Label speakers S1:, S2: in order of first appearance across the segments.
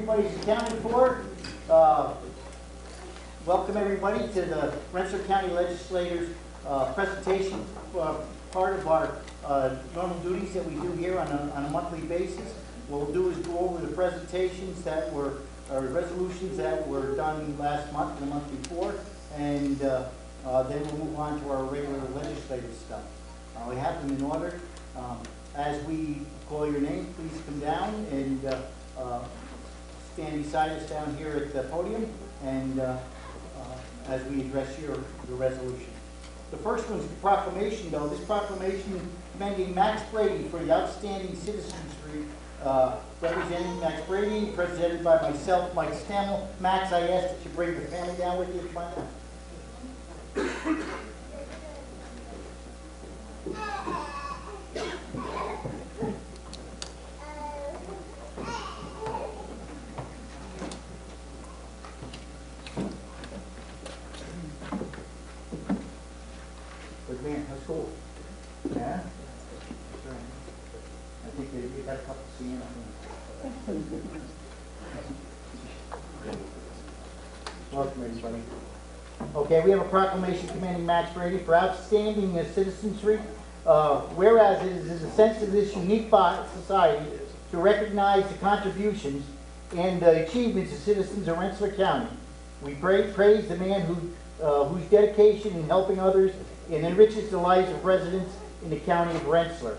S1: everybody's accounted for. Welcome everybody to the Rensselaer County Legislature's presentation, part of our normal duties that we do here on a monthly basis. What we'll do is go over the presentations that were, or resolutions that were done last month and the month before, and then we'll move on to our regular legislative stuff. We have them in order. As we call your name, please come down and stand beside us down here at the podium, and as we address your resolution. The first one is the proclamation, though. This proclamation commending Max Brady for the outstanding citizenry, representing Max Brady, presented by myself, Mike Stammel. Max, I ask that you bring the family down with you. Come on down. Good man, how's school? Yeah? I think you got a couple seeing. Welcome, everybody. Okay, we have a proclamation commending Max Brady for outstanding citizenry. Whereas it is a sense of this unique society to recognize the contributions and achievements of citizens of Rensselaer County. We praise the man whose dedication in helping others and enriches the lives of residents in the county of Rensselaer.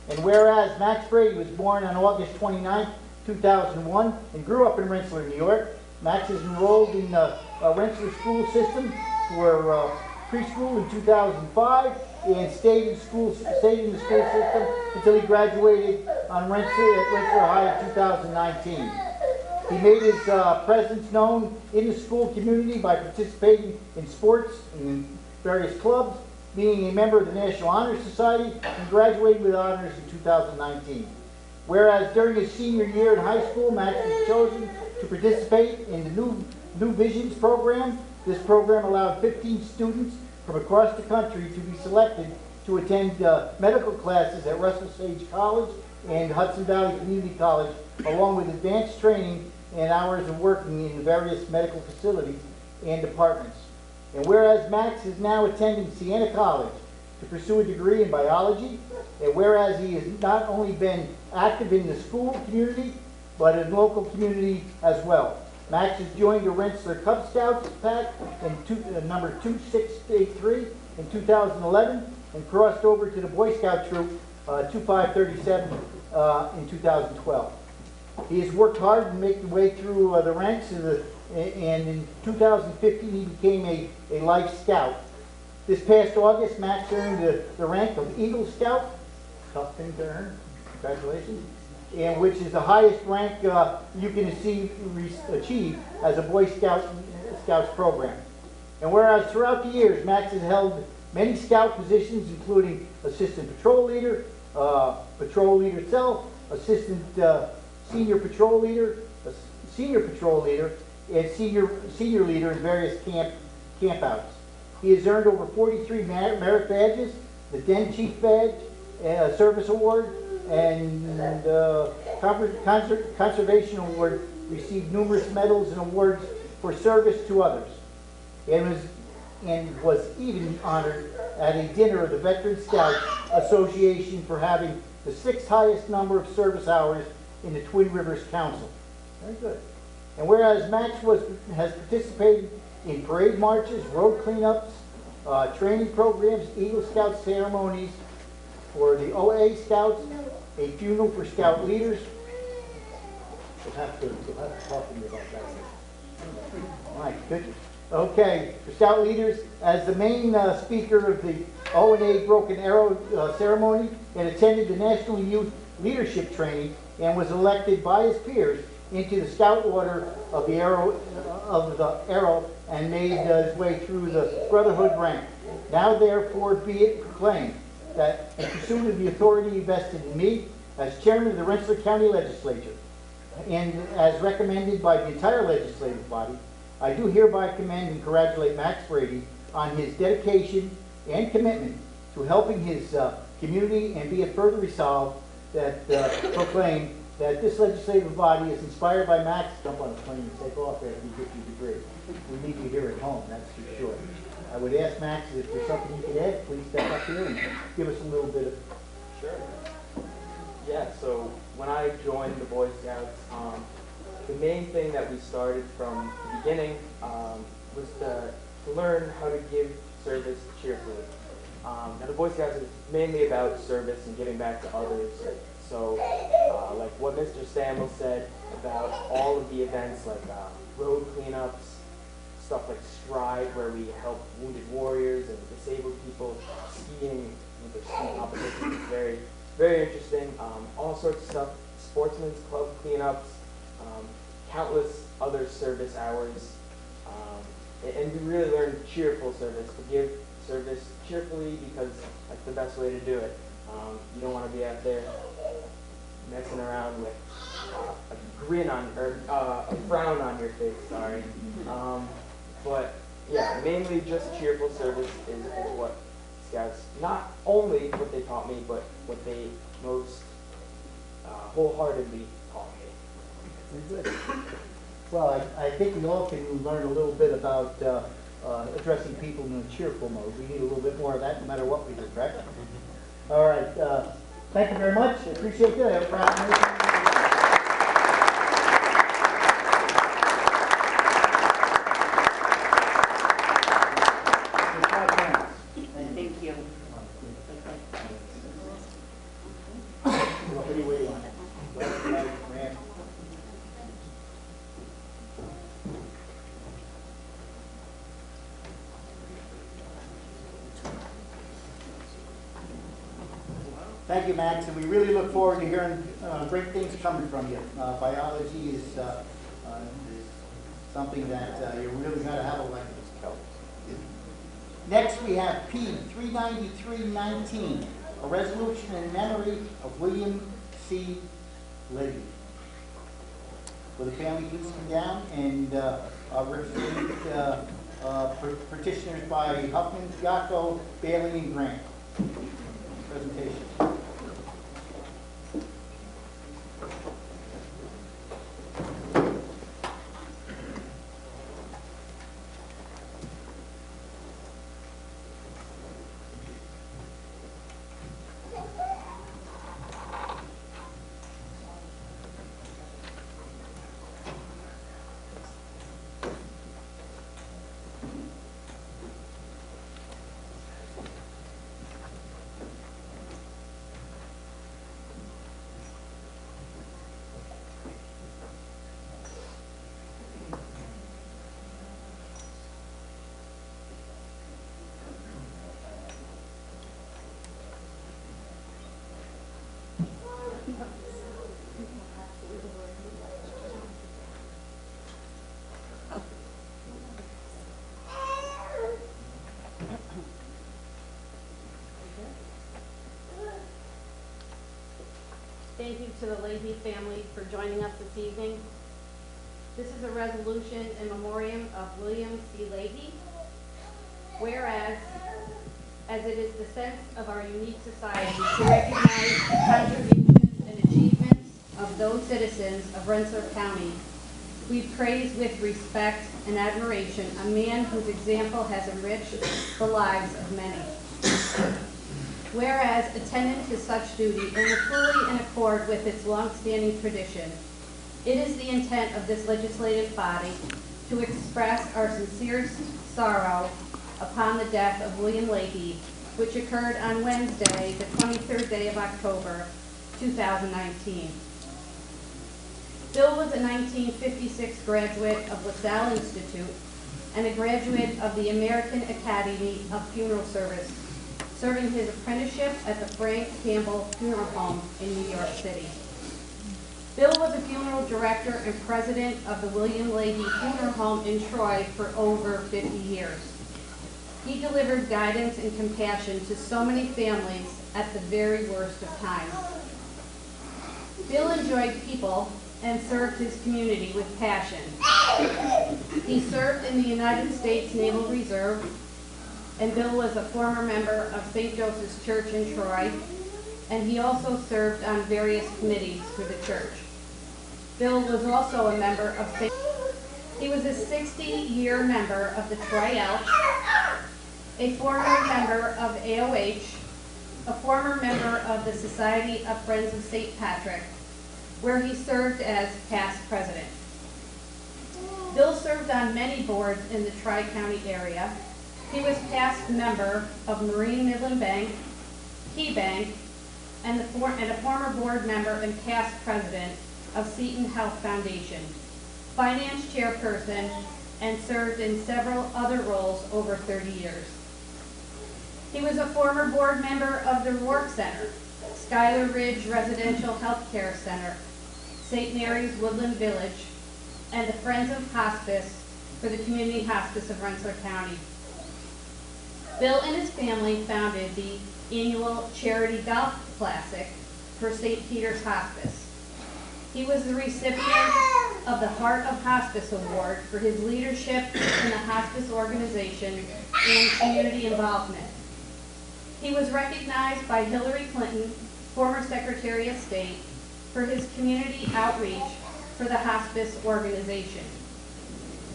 S1: And whereas Max Brady was born on August 29, 2001 and grew up in Rensselaer, New York, Max is enrolled in the Rensselaer school system for preschool in 2005 and stayed in the school system until he graduated on Rensselaer High in 2019. He made his presence known in the school community by participating in sports and in various clubs, being a member of the National Honor Society, and graduating with honors in 2019. Whereas during his senior year in high school, Max was chosen to participate in the New Visions program. This program allowed 15 students from across the country to be selected to attend medical classes at Russell Sage College and Hudson Valley Community College, along with advanced training and hours of working in various medical facilities and departments. And whereas Max is now attending Siena College to pursue a degree in biology, and whereas he has not only been active in the school community, but in the local community as well. Max has joined the Rensselaer Cub Scouts pack in number 2683 in 2011 and crossed over to the Boy Scout troop 2537 in 2012. He has worked hard to make the way through the ranks and in 2015 he became a Life Scout. This past August, Max earned the rank of Eagle Scout. Tough thing to earn. Congratulations. And which is the highest rank you can achieve as a Boy Scouts program. And whereas throughout the years, Max has held many Scout positions, including Assistant Patrol Leader, Patrol Leader itself, Assistant Senior Patrol Leader, Senior Patrol Leader, and Senior Leader in various campouts. He has earned over 43 merit badges, the Den Chief Badge, Service Award, and Conservation Award, received numerous medals and awards for service to others, and was even honored at a dinner of the Veteran Scouts Association for having the 6th highest number of service hours in the Twin Rivers Council. Very good. And whereas Max has participated in parade marches, road cleanups, training programs, Eagle Scout ceremonies for the OA Scouts, a funeral for Scout leaders. You'll have to talk to me about that. My goodness. Okay, for Scout leaders, as the main speaker of the O&A Broken Arrow ceremony, and attended the National Youth Leadership Training, and was elected by his peers into the Scout Order of the Arrow, and made his way through the Brotherhood rank. Now therefore be it proclaimed that in pursuit of the authority vested in me as chairman of the Rensselaer County Legislature, and as recommended by the entire legislative body, I do hereby commend and congratulate Max Brady on his dedication and commitment to helping his community, and be it further resolved that proclaim that this legislative body is inspired by Max. Jump on a plane and take off after you get your degree. We need you here at home, that's for sure. I would ask Max if there's something you could add, please step up here and give us a little bit of.
S2: Sure. Yeah, so when I joined the Boy Scouts, the main thing that we started from the beginning was to learn how to give service cheerfully. Now the Boy Scouts is mainly about service and giving back to others. So like what Mr. Stammel said about all of the events like road cleanups, stuff like Stride where we help wounded warriors and disabled people, skiing, with their ski competitions, is very, very interesting. All sorts of stuff, sportsmen's club cleanups, countless other service hours. And we really learn cheerful service, to give service cheerfully because that's the best way to do it. You don't want to be out there messing around with a grin on, or a frown on your face, sorry. But yeah, mainly just cheerful service is what Scouts, not only what they taught me, but what they most wholeheartedly taught me.
S1: Very good. Well, I think we all can learn a little bit about addressing people in a cheerful mode. We need a little bit more of that no matter what we do, correct? All right. Thank you very much. I appreciate that.
S3: Thank you.
S1: What are you waiting on? Left, right, ramp. Thank you, Max, and we really look forward to hearing great things coming from you. Biology is something that you really got to have a life. Next, we have P 39319, a resolution in memory of William C. Leahy. Will the family please come down and represent petitioners by Huffman, Yacco, Bailey, and Grant. Presentation.
S4: Thank you to the Leahy family for joining us this evening. This is a resolution in memoriam of William C. Leahy. Whereas, as it is the sense of our unique society to recognize the contributions and achievements of those citizens of Rensselaer County, we praise with respect and admiration a man whose example has enriched the lives of many. Whereas attendant to such duty and fully in accord with its long-standing tradition, it is the intent of this legislative body to express our sincerest sorrow upon the death of William Leahy, which occurred on Wednesday, the 23rd day of October, 2019. Bill was a 1956 graduate of LaSalle Institute and a graduate of the American Academy of Funeral Service, serving his apprenticeship at the Frank Campbell Funeral Home in New York City. Bill was a funeral director and president of the William Leahy Funeral Home in Troy for over 50 years. He delivered guidance and compassion to so many families at the very worst of times. Bill enjoyed people and served his community with passion. He served in the United States Naval Reserve, and Bill was a former member of St. Joseph's Church in Troy, and he also served on various committees for the church. Bill was also a member of he was a 60-year member of the Tri-Elks, a former member of AOH, a former member of the Society of Friends of St. Patrick, where he served as past president. Bill served on many boards in the Tri-County area. He was past member of Marine Midland Bank, Key Bank, and a former board member and past president of Seton Health Foundation, finance chairperson, and served in several other roles over 30 years. He was a former board member of the Rourke Center, Schuyler Ridge Residential Health Care Center, St. Mary's Woodland Village, and the Friends of Hospice for the Community Hospice of Rensselaer County. Bill and his family founded the annual Charity Golf Classic for St. Peter's Hospice. He was the recipient of the Heart of Hospice Award for his leadership in the hospice organization and community involvement. He was recognized by Hillary Clinton, former Secretary of State, for his community outreach for the hospice organization.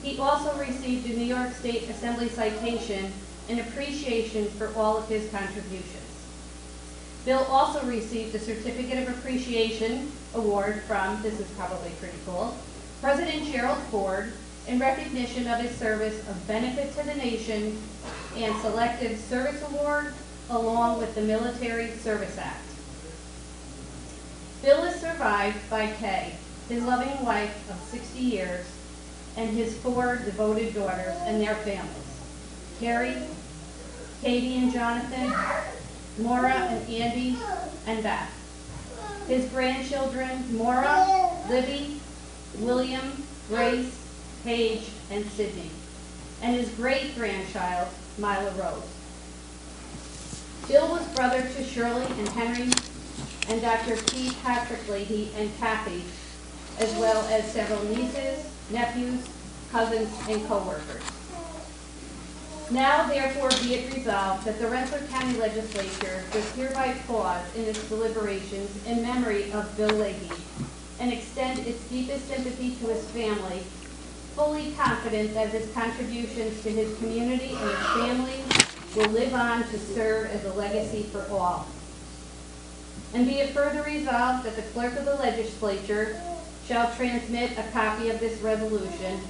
S4: He also received a New York State Assembly citation in appreciation for all of his contributions. Bill also received a Certificate of Appreciation Award from, this is probably pretty cool, President Gerald Ford in recognition of his service of benefit to the nation and Selective Service Award along with the Military Service Act. Bill is survived by Kay, his loving wife of 60 years, and his 4 devoted daughters and their families, Carrie, Katie and Jonathan, Maura and Andy, and Beth. His grandchildren, Maura, Libby, William, Grace, Paige, and Sydney, and his great-grandchild, Mila Rose. Bill was brother to Shirley and Henry and Dr. P. Patrick Leahy and Kathy, as well as several nieces, nephews, cousins, and co-workers. Now, therefore, be it resolved that the Rensselaer County Legislature does hereby pause in its deliberations in memory of Bill Leahy and extend its deepest sympathy to his family, fully confident that his contributions to his community and his family will live on to serve as a legacy for all. And be it further resolved that the clerk of the legislature shall transmit a copy of this resolution,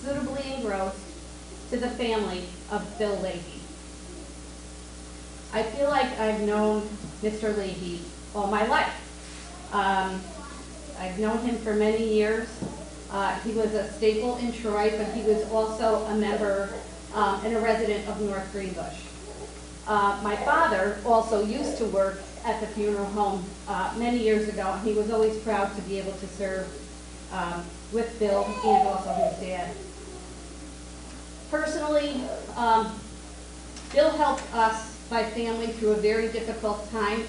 S4: suitably engrossed, to the family of Bill Leahy. I feel like I've known Mr. Leahy all my life. I've known him for many years. He was a staple in Troy, but he was also a member and a resident of North Greenbush. My father also used to work at the funeral home many years ago, and he was always proud to be able to serve with Bill and also his dad. Personally, Bill helped us, my family, through a very difficult time.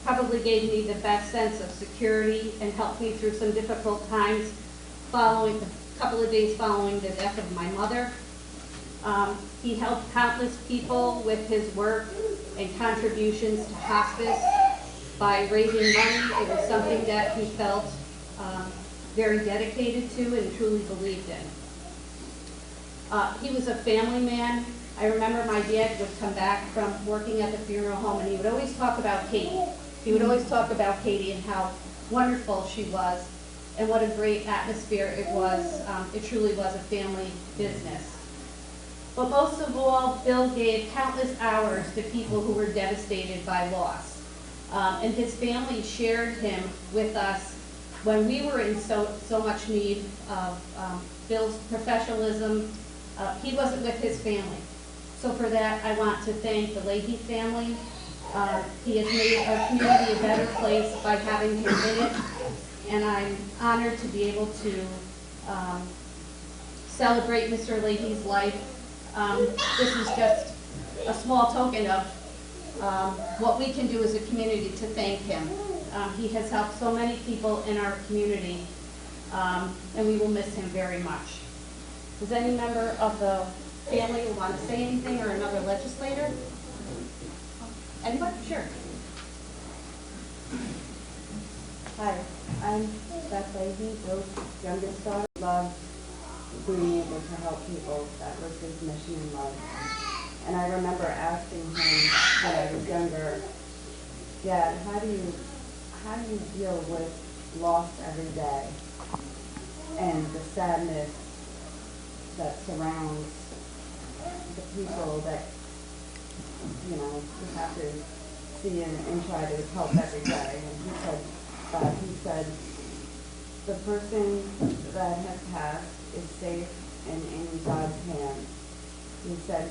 S4: Probably gave me the best sense of security and helped me through some difficult times following, a couple of days following the death of my mother. He helped countless people with his work and contributions to hospice by raising money. It was something that he felt very dedicated to and truly believed in. He was a family man. I remember my dad would come back from working at the funeral home and he would always talk about Katie. He would always talk about Katie and how wonderful she was and what a great atmosphere it was. It truly was a family business. But most of all, Bill gave countless hours to people who were devastated by loss. And his family shared him with us when we were in so much need of Bill's professionalism. He wasn't with his family. So for that, I want to thank the Leahy family. He has made our community a better place by having him in it. And I'm honored to be able to celebrate Mr. Leahy's life. This is just a small token of what we can do as a community to thank him. He has helped so many people in our community, and we will miss him very much. Does any member of the family want to say anything, or another legislator? Anybody? Sure.
S5: Hi, I'm Beth Leahy, Bill's youngest daughter. Loved being able to help people. That was his mission in life. And I remember asking him when I was younger, Dad, how do you deal with loss every day and the sadness that surrounds the people that, you know, you have to see and try to help every day? And he said, the person that has passed is safe and in God's hands. He said,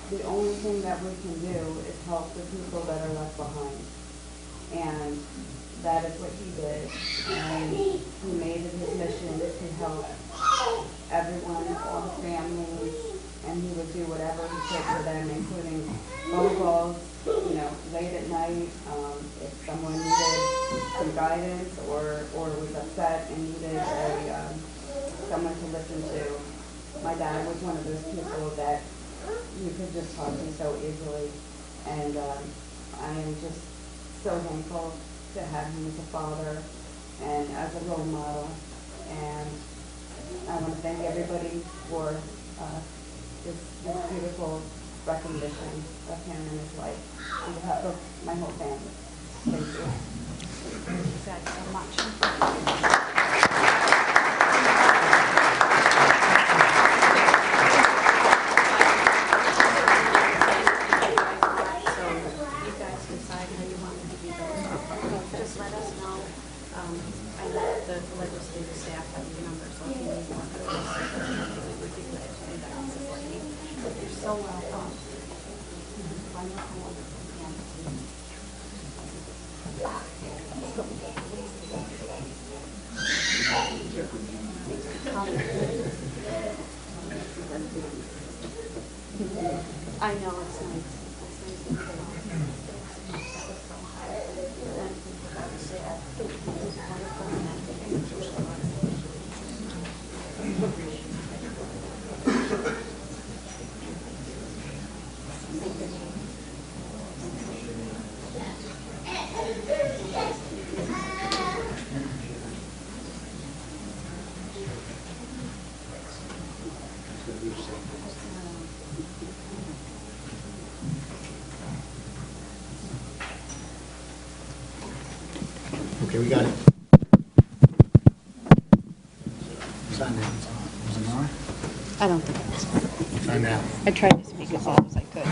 S5: the only thing that we can do is help the people that are left behind. And that is what he did. And he made it his mission to help everyone, all the families, and he would do whatever he could for them, including phone calls, you know, late at night, if someone needed some guidance or was upset and needed someone to listen to. My dad was one of those people that you could just talk to so easily, and I am just so thankful to have him as a father and as a role model. And I want to thank everybody for this beautiful recognition of him and his life on behalf of my whole family. Thank you.
S4: Thanks so much. Just let us know. I let the legislative staff have your number, so if you need more we would be glad to do that and support you. You're so welcome. Wonderful, I know it's nice. It's nice to hear. That was so hard.
S1: Okay, we got it. Sign now. Is it on?
S5: I don't think it's.
S1: Sign now.
S5: I tried to speak as loud as I could.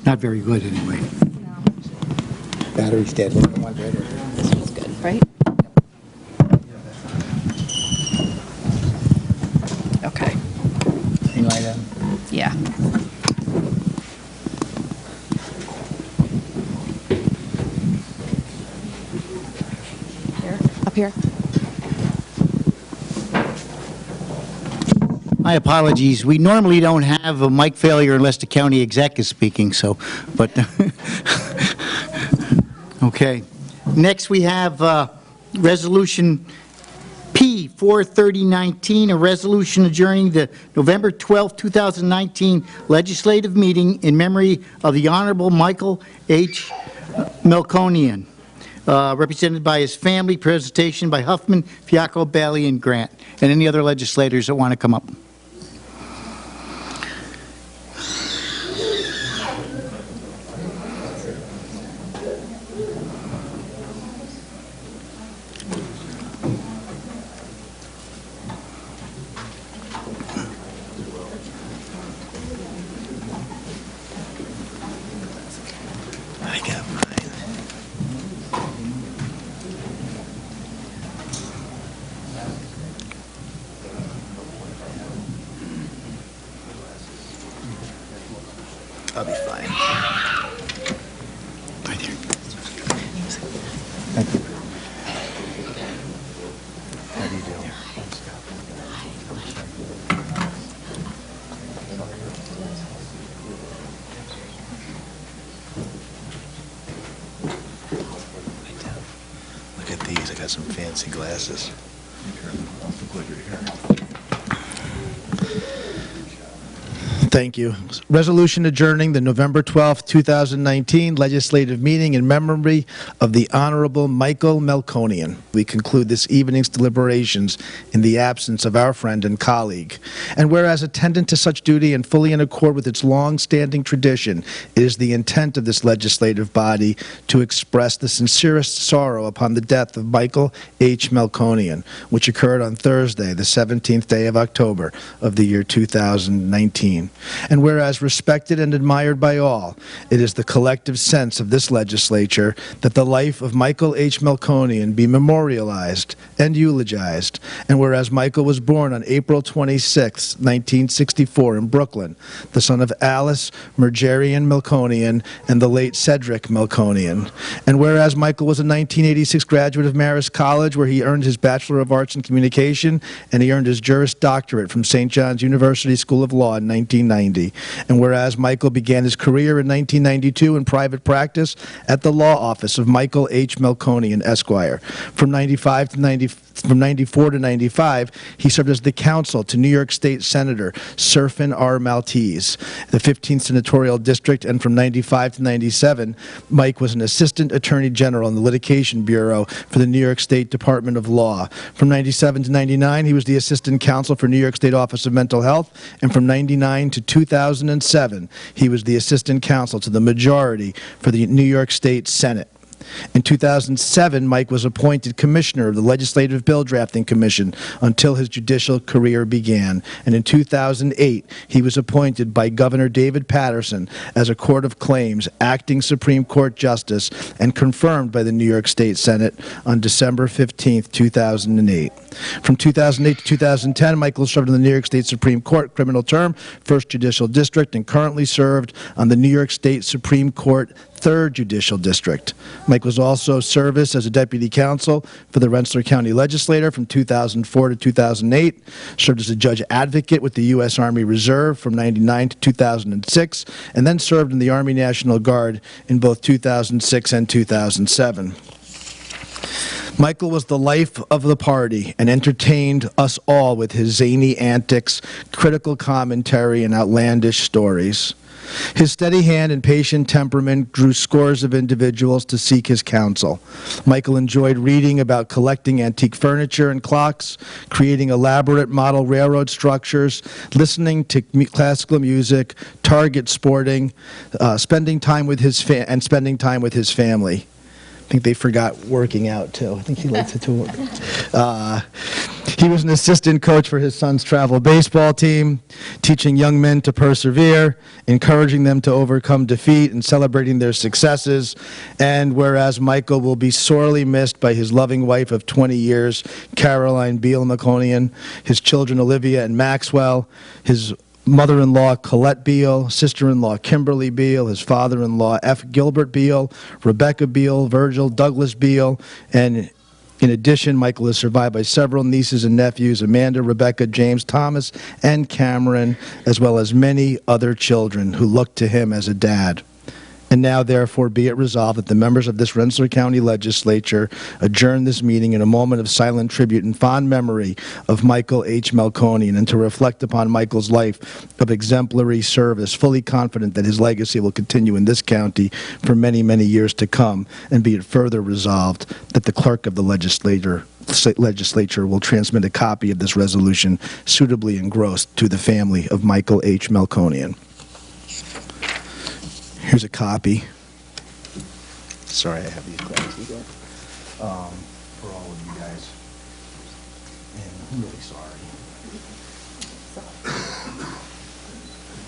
S1: Not very good, anyway.
S5: No.
S1: Battery's dead.
S5: This one's good, right? Okay.
S1: Any light on?
S5: Yeah. Here? Up here?
S1: My apologies. We normally don't have a mic failure unless the county exec is speaking, so, but, okay. Next, we have Resolution P 43019, a resolution adjourning the November 12, 2019 legislative meeting in memory of the Honorable Michael H. Melkonian, represented by his family, presentation by Huffman, Fiacco, Bailey, and Grant, and any other legislators that want to come up.
S6: I got mine. I'll be fine.
S1: Right here. Thank you.
S6: How do you do? Look at these. I got some fancy glasses. Look like your hair. Thank you. Resolution adjourning the November 12th, 2019 legislative meeting in memory of the Honorable Michael Melkonian. We conclude this evening's deliberations in the absence of our friend and colleague. And whereas attendant to such duty and fully in accord with its long-standing tradition, it is the intent of this legislative body to express the sincerest sorrow upon the death of Michael H. Melkonian, which occurred on Thursday, the 17th day of October of the year 2019. And whereas respected and admired by all, it is the collective sense of this legislature that the life of Michael H. Melkonian be memorialized and eulogized. And whereas Michael was born on April 26, 1964 in Brooklyn, the son of Alice Mergerian Melkonian and the late Cedric Melkonian. And whereas Michael was a 1986 graduate of Marist College, where he earned his Bachelor of Arts in Communication, and he earned his Juris Doctorate from St. John's University School of Law in 1990. And whereas Michael began his career in 1992 in private practice at the law office of Michael H. Melkonian, Esquire. From 94 to 95, he served as the counsel to New York State Senator Serfin R. Maltese, the 15th Senatorial District, and from 95 to 97, Mike was an Assistant Attorney General in the Litigation Bureau for the New York State Department of Law. From 97 to 99, he was the Assistant Counsel for New York State Office of Mental Health, and from 99 to 2007, he was the Assistant Counsel to the Majority for the New York State Senate. In 2007, Mike was appointed Commissioner of the Legislative Bill Drafting Commission until his judicial career began. And in 2008, he was appointed by Governor David Patterson as a Court of Claims acting Supreme Court Justice and confirmed by the New York State Senate on December 15, 2008. From 2008 to 2010, Michael served in the New York State Supreme Court criminal term, 1st Judicial District, and currently served on the New York State Supreme Court 3rd Judicial District. Mike was also service as a deputy counsel for the Rensselaer County Legislature from 2004 to 2008, served as a judge advocate with the U.S. Army Reserve from 99 to 2006, and then served in the Army National Guard in both 2006 and 2007. Michael was the life of the party and entertained us all with his zany antics, critical commentary, and outlandish stories. His steady hand and patient temperament drew scores of individuals to seek his counsel. Michael enjoyed reading about collecting antique furniture and clocks, creating elaborate model railroad structures, listening to classical music, target sporting, spending time with his family. I think they forgot working out, too. I think he liked to work. He was an assistant coach for his son's travel baseball team, teaching young men to persevere, encouraging them to overcome defeat, and celebrating their successes. And whereas Michael will be sorely missed by his loving wife of 20 years, Caroline Beal Melkonian, his children Olivia and Maxwell, his mother-in-law Colette Beal, sister-in-law Kimberly Beal, his father-in-law F. Gilbert Beal, Rebecca Beal, Virgil Douglas Beal, and in addition, Michael is survived by several nieces and nephews, Amanda, Rebecca, James, Thomas, and Cameron, as well as many other children who look to him as a dad. And now, therefore, be it resolved that the members of this Rensselaer County Legislature adjourn this meeting in a moment of silent tribute and fond memory of Michael H. Melkonian, and to reflect upon Michael's life of exemplary service, fully confident that his legacy will continue in this county for many, many years to come. And be it further resolved that the clerk of the legislature will transmit a copy of this resolution suitably engrossed to the family of Michael H. Melkonian. Here's a copy. Sorry, I have these glasses on. For all of you guys. And I'm really sorry.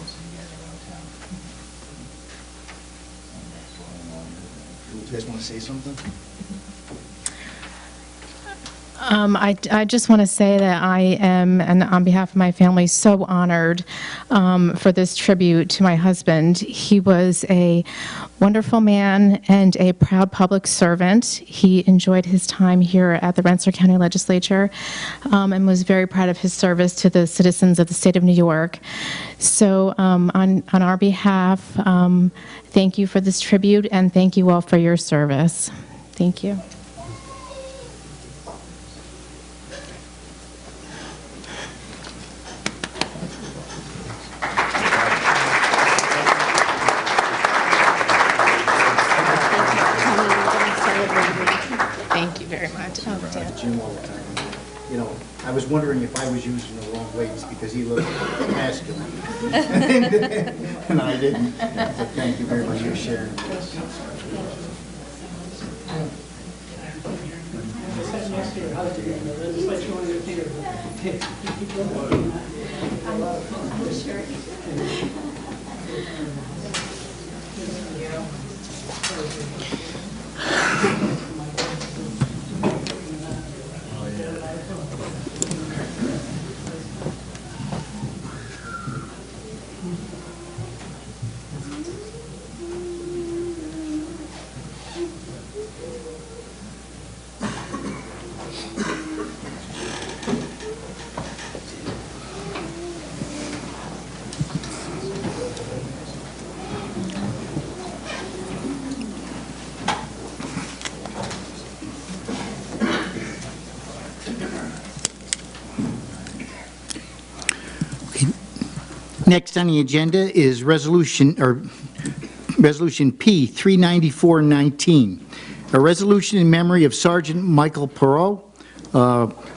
S6: Most of you guys are around town. You guys want to say something?
S7: I just want to say that I am, and on behalf of my family, so honored for this tribute to my husband. He was a wonderful man and a proud public servant. He enjoyed his time here at the Rensselaer County Legislature and was very proud of his service to the citizens of the state of New York. So on our behalf, thank you for this tribute, and thank you all for your service. Thank you.
S8: around at the gym all the time. You know, I was wondering if I was using the wrong weights because he looked masculine. And I didn't. So thank you very much for sharing this. Next on the agenda is Resolution P 39419, a resolution in memory of Sergeant Michael Perot,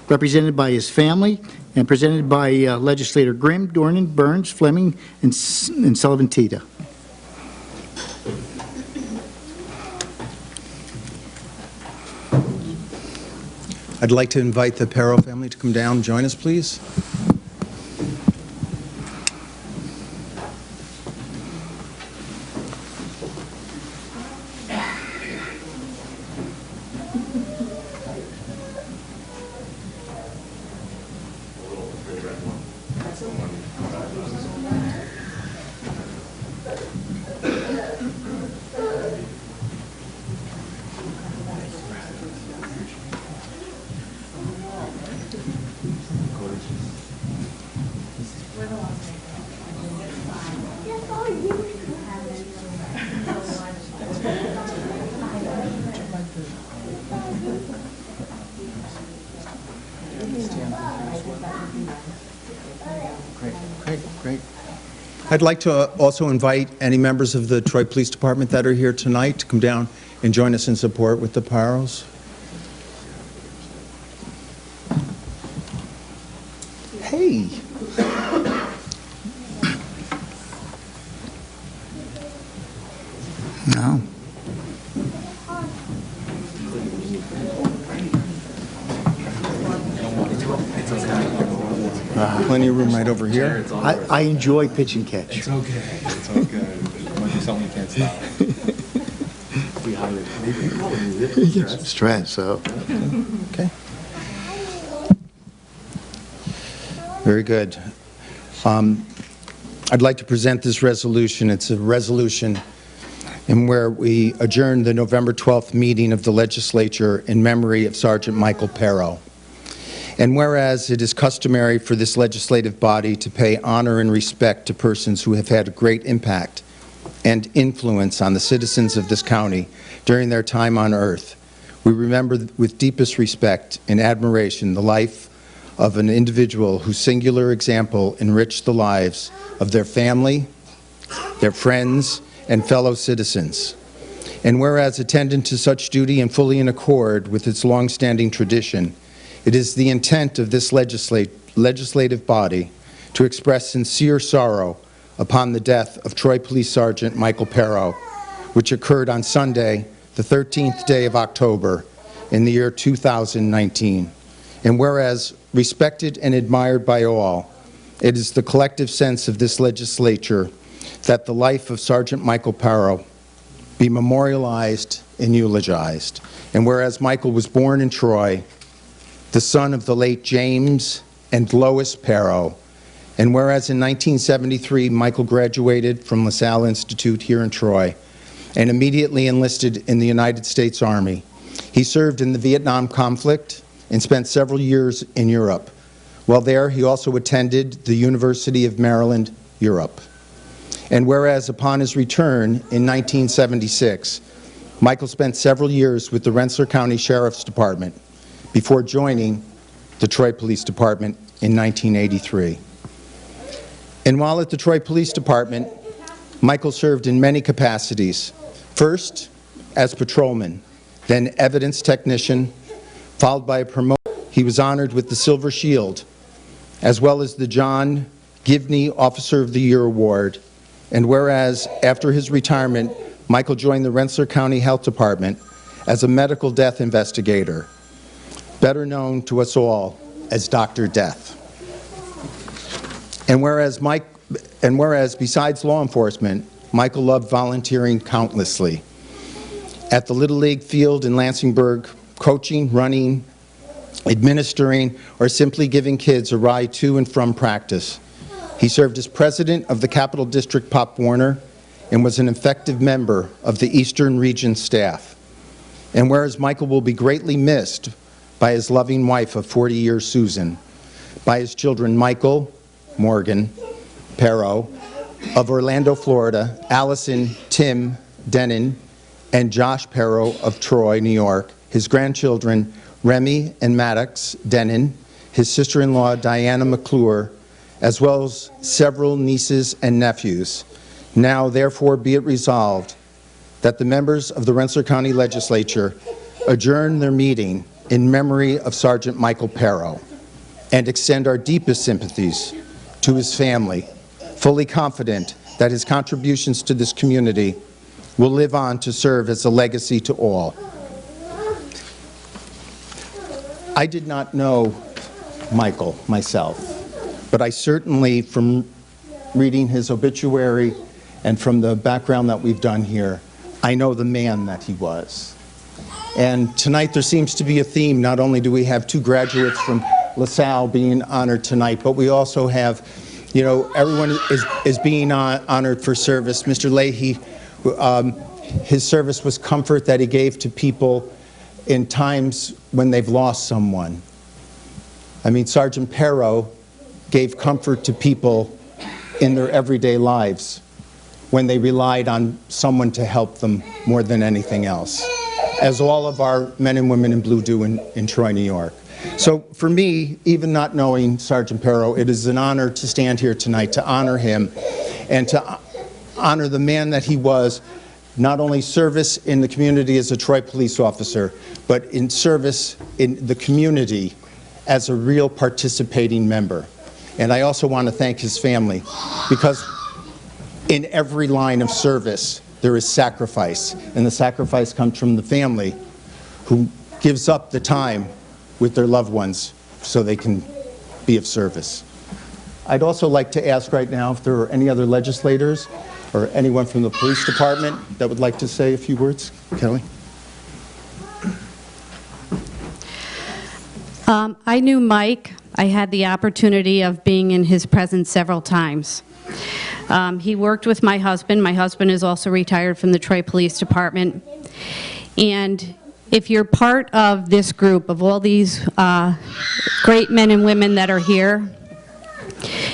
S8: represented by his family, and presented by Legislator Grimm, Dornan, Burns, Fleming, and Sullivan Tita.
S9: I'd like to invite the Perot family to come down and join us, please. Great. I'd like to also invite any members of the Troy Police Department that are here tonight to come down and join us in support with the Perots. Hey.
S8: No.
S9: Plenty of room right over here.
S8: I enjoy pitch and catch.
S10: It's okay. It's okay. It might be something you can't stop.
S8: Stress, so.
S9: Okay. Very good. I'd like to present this resolution. It's a resolution in where we adjourn the November 12th meeting of the Legislature in memory of Sergeant Michael Perot. And whereas it is customary for this legislative body to pay honor and respect to persons who have had a great impact and influence on the citizens of this county during their time on earth, we remember with deepest respect and admiration the life of an individual whose singular example enriched the lives of their family, their friends, and fellow citizens. And whereas attendant to such duty and fully in accord with its long-standing tradition, it is the intent of this legislative body to express sincere sorrow upon the death of Troy Police Sergeant Michael Perot, which occurred on Sunday, the 13th day of October, in the year 2019. And whereas respected and admired by all, it is the collective sense of this legislature that the life of Sergeant Michael Perot be memorialized and eulogized. And whereas Michael was born in Troy, the son of the late James and Lois Perot, and whereas in 1973 Michael graduated from LaSalle Institute here in Troy and immediately enlisted in the United States Army, he served in the Vietnam conflict and spent several years in Europe. While there, he also attended the University of Maryland, Europe. And whereas upon his return in 1976, Michael spent several years with the Rensselaer County Sheriff's Department before joining the Troy Police Department in 1983. And while at the Troy Police Department, Michael served in many capacities. First, as patrolman, then evidence technician, Followed by a promotion, he was honored with the Silver Shield, as well as the John Givney Officer of the Year Award. And whereas, after his retirement, Michael joined the Rensselaer County Health Department as a medical death investigator, better known to us all as Dr. Death. And whereas, besides law enforcement, Michael loved volunteering countlessly. At the Little League field in Lansingburg, coaching, running, administering, or simply giving kids a ride to and from practice. He served as president of the Capital District Pop Warner and was an effective member of the Eastern Region staff. And whereas Michael will be greatly missed by his loving wife of 40 years, Susan, by his children Michael, Morgan, Pero, of Orlando, Florida, Allison, Tim, Denon, and Josh Pero of Troy, New York, his grandchildren Remy and Maddox Denon, his sister-in-law Diana McClure, as well as several nieces and nephews. Now, therefore, be it resolved that the members of the Rensselaer County Legislature adjourn their meeting in memory of Sergeant Michael Pero and extend our deepest sympathies to his family, fully confident that his contributions to this community will live on to serve as a legacy to all. I did not know Michael myself, but I certainly, from reading his obituary and from the background that we've done here, I know the man that he was. And tonight there seems to be a theme. Not only do we have two graduates from LaSalle being honored tonight, but we also have, you know, everyone is being honored for service. Mr. Leahy, his service was comfort that he gave to people in times when they've lost someone. I mean, Sergeant Pero gave comfort to people in their everyday lives when they relied on someone to help them more than anything else, as all of our men and women in blue do in Troy, New York. So for me, even not knowing Sergeant Pero, it is an honor to stand here tonight to honor him and to honor the man that he was, not only service in the community as a Troy police officer, but in service in the community as a real participating member. And I also want to thank his family, because in every line of service there is sacrifice, and the sacrifice comes from the family who gives up the time with their loved ones so they can be of service. I'd also like to ask right now if there are any other legislators or anyone from the police department that would like to say a few words. Kelly?
S11: I knew Mike. I had the opportunity of being in his presence several times. He worked with my husband. My husband is also retired from the Troy Police Department. And if you're part of this group of all these great men and women that are here,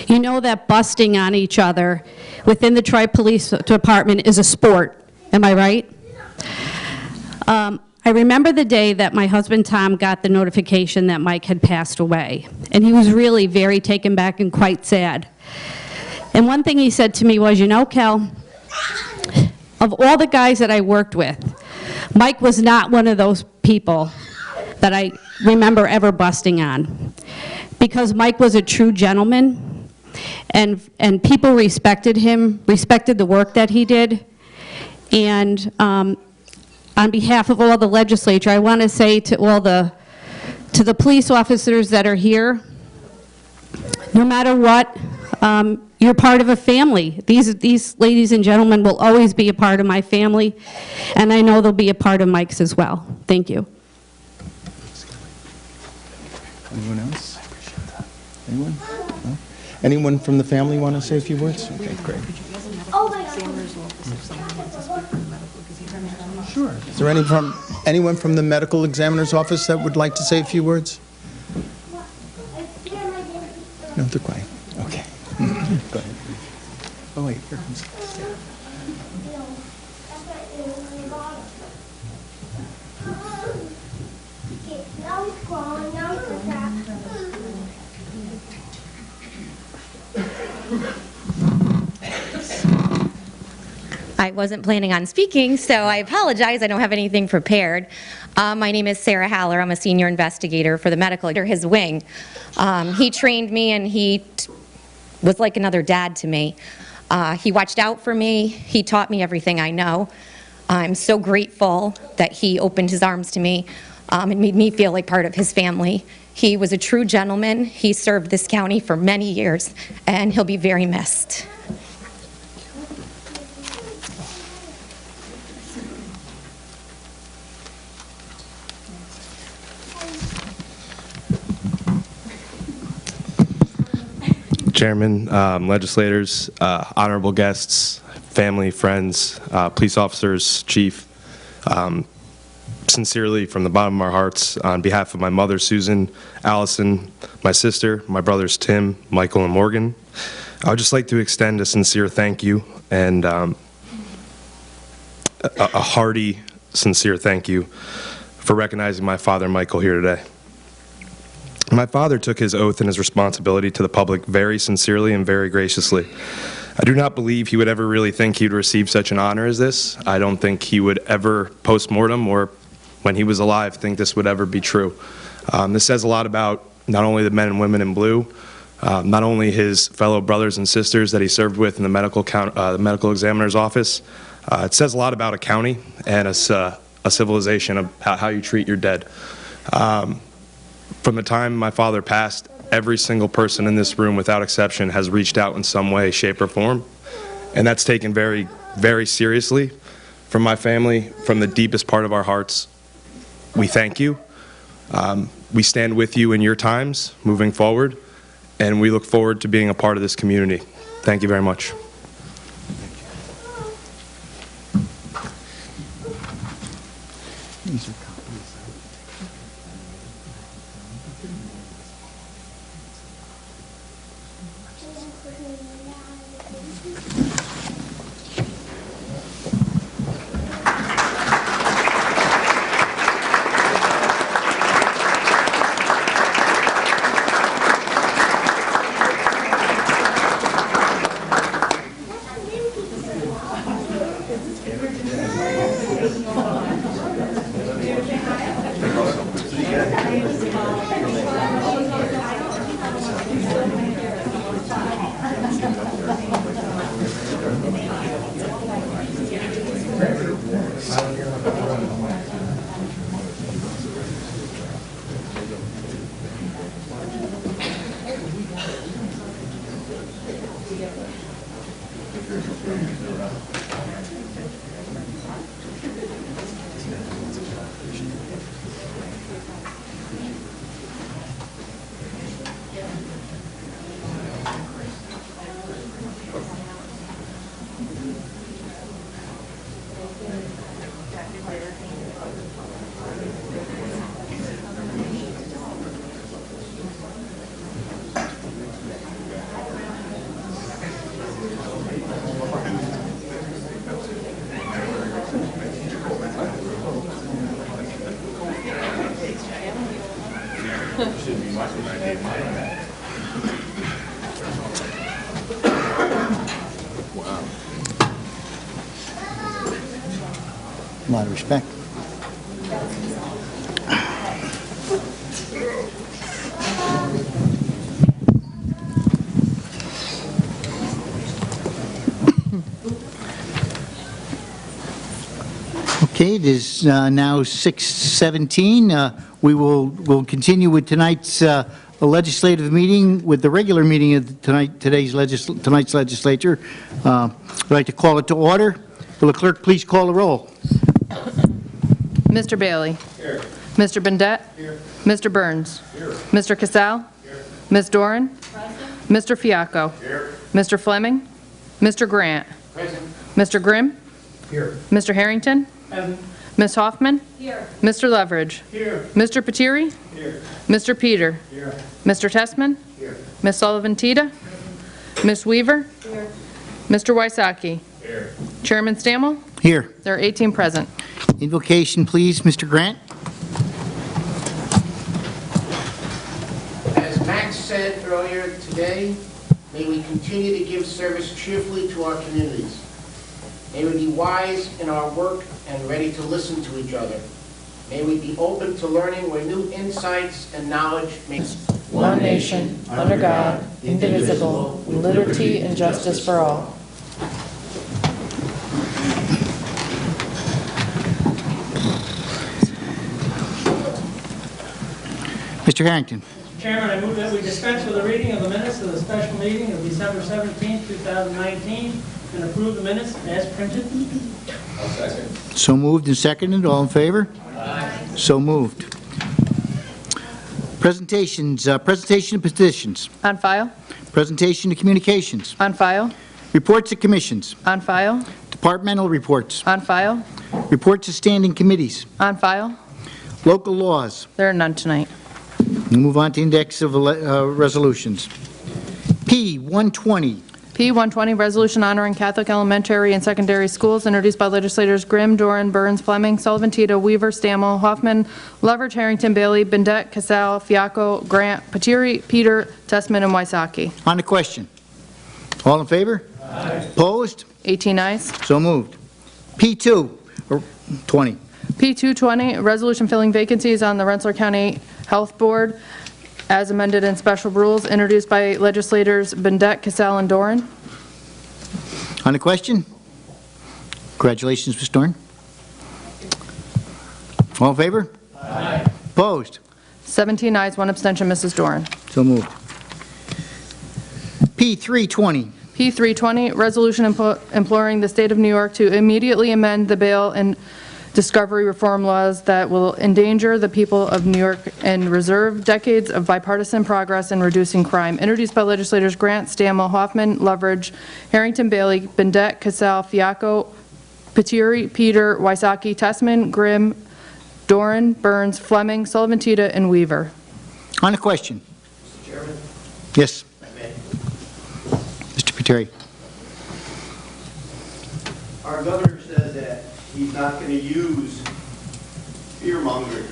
S11: you know that busting on each other within the Troy Police Department is a sport. Am I right? I remember the day that my husband Tom got the notification that Mike had passed away, and he was really very taken back and quite sad. And one thing he said to me was, you know, Kel, of all the guys that I worked with, Mike was not one of those people that I remember ever busting on, because Mike was a true gentleman, and people respected him, respected the work that he did. And on behalf of all the legislature, I want to say to all the police officers that are here, no matter what, you're part of a family. These ladies and gentlemen will always be a part of my family, and I know they'll be a part of Mike's as well. Thank you.
S9: Anyone else? Anyone? No? Anyone from the family want to say a few words? Okay, great. Sure. Is there anyone from the medical examiner's office that would like to say a few words? No, they're quiet. Okay. Go ahead. Oh, wait, here comes.
S12: I wasn't planning on speaking, so I apologize. I don't have anything prepared. My name is Sarah Haller. I'm a senior investigator for the medical under his wing. He trained me, and he was like another dad to me. He watched out for me. He taught me everything I know. I'm so grateful that he opened his arms to me and made me feel like part of his family. He was a true gentleman. He served this county for many years, and he'll be very missed.
S13: Chairman, legislators, honorable guests, family, friends, police officers, chief, sincerely from the bottom of our hearts, on behalf of my mother, Susan, Allison, my sister, my brothers, Tim, Michael, and Morgan, I would just like to extend a sincere thank you and a hearty, sincere thank you for recognizing my father, Michael, here today. My father took his oath and his responsibility to the public very sincerely and very graciously. I do not believe he would ever really think he would receive such an honor as this. I don't think he would ever post-mortem or when he was alive think this would ever be true. This says a lot about not only the men and women in blue, not only his fellow brothers and sisters that he served with in the medical examiner's office. It says a lot about a county and a civilization of how you treat your dead. From the time my father passed, every single person in this room, without exception, has reached out in some way, shape, or form. And that's taken very, very seriously. From my family, from the deepest part of our hearts, we thank you. We stand with you in your times moving forward, and we look forward to being a part of this community. Thank you very much.
S8: A lot of respect. Okay, it is now 6:17. We'll continue with tonight's legislative meeting with the regular meeting of tonight's legislature. I'd like to call it to order. Will the clerk please call the roll?
S14: Mr. Bailey. Here. Mr. Bendet. Here. Mr. Burns. Here. Mr. Casal. Here. Ms. Doran. Present. Mr. Fiacco. Here. Mr. Fleming. Mr. Grant. Present. Mr. Grimm. Here. Mr. Harrington. Present. Ms. Hoffman. Here. Mr. Leverage. Here. Mr. Patiri. Here. Mr. Peter. Here. Mr. Tessman. Here. Ms. Sullivan-Tita. Ms. Weaver. Here. Mr. Wysocki. Here. Chairman Stammel.
S8: Here.
S14: There are 18 present.
S8: Invocation, please, Mr. Grant.
S15: As Max said earlier today, may we continue to give service cheerfully to our communities. May we be wise in our work and ready to listen to each other. May we be open to learning where new insights and knowledge may...
S14: one nation, under God, indivisible, with liberty and justice for all.
S8: Mr. Harrington.
S16: Chairman, I move that we dispense with the reading of the minutes of the special meeting of December 17, 2019, and approve the minutes as printed.
S10: I'll second.
S8: So moved and seconded. All in favor?
S16: Aye.
S8: So moved. Presentations, presentation of petitions.
S14: On file?
S8: Presentation of communications.
S14: On file?
S8: Reports of commissions.
S14: On file?
S8: Departmental reports.
S14: On file?
S8: Reports of standing committees.
S14: On file?
S8: Local laws.
S14: There are none tonight.
S8: We move on to index of resolutions. P-120.
S14: P-120, resolution honoring Catholic elementary and secondary schools, introduced by legislators Grimm, Doran, Burns, Fleming, Sullivan, Tito, Weaver, Stammel, Hoffman, Leverage, Harrington, Bailey, Bendet, Casal, Fiacco, Grant, Patiri, Peter, Testman, and Wysocki.
S8: On the question. All in favor?
S10: Aye.
S8: Opposed?
S14: 18 ayes.
S8: So moved. P-2, or 20.
S14: P-220, resolution filling vacancies on the Rensselaer County Health Board, as amended in special rules, introduced by legislators Bendet, Casal, and Doran.
S8: On the question? Congratulations, Ms. Doran. All in favor?
S10: Aye.
S8: Opposed?
S14: 17 ayes, 1 abstention, Mrs. Doran.
S8: So moved. P-320.
S14: P-320, resolution imploring the state of New York to immediately amend the bail and discovery reform laws that will endanger the people of New York and reserve decades of bipartisan progress in reducing crime. Introduced by legislators Grant, Stammel, Hoffman, Leverage, Harrington, Bailey, Bendet, Casal, Fiacco, Patiri, Peter, Wysocki, Testman, Grimm, Doran, Burns, Fleming, Sullivan, Tita, and Weaver.
S8: On the question.
S15: Mr. Chairman,
S8: Yes.
S15: if I may.
S8: Mr. Pateri.
S17: Our governor says that he's not going to use fear-mongering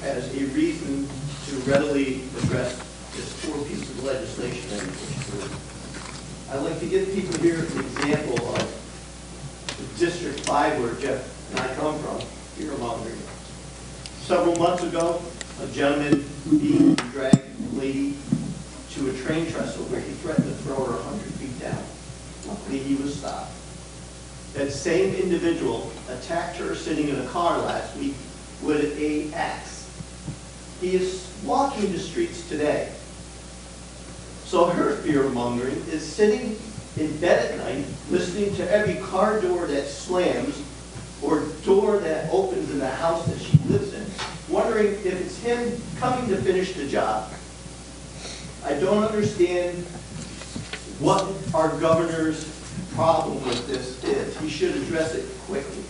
S17: as a reason to readily address this 4 pieces of legislation that he pushed through. I'd like to give people here an example of District 5 where Jeff and I come from, fear-mongering. Several months ago, a gentleman beat and dragged a lady to a train trestle where he threatened to throw her 100 feet down. Luckily, he was stopped. That same individual attacked her sitting in a car last week with an axe. He is walking the streets today. So her fear-mongering is sitting in bed at night, listening to every car door that slams or door that opens in the house that she lives in, wondering if it's him coming to finish the job. I don't understand what our governor's problem with this is. He should address it quickly.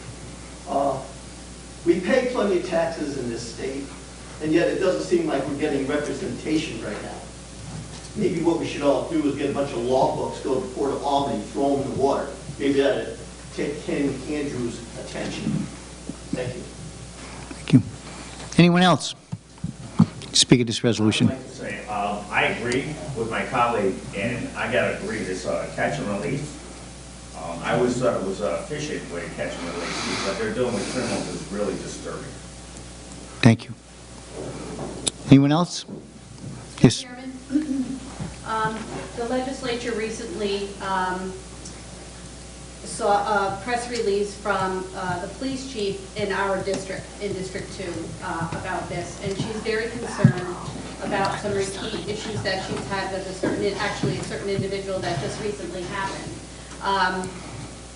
S17: We pay plenty of taxes in this state, and yet it doesn't seem like we're getting representation right now. Maybe what we should all do is get a bunch of law books, go to the Port of Albany, throw them in the water. Maybe that'd take Ken Andrews' attention. Thank you.
S8: Thank you. Anyone else speak of this resolution?
S18: I'd like to say, I agree with my colleague, and I got to agree, this catch and release. I always thought it was fishing the way catch and release. What they're doing with criminals is really disturbing.
S8: Thank you. Anyone else? Yes.
S4: Chairman, the legislature recently saw a press release from the police chief in our district, in District 2, about this, and she's very concerned about some repeat issues that she's had with a certain individual that just recently happened.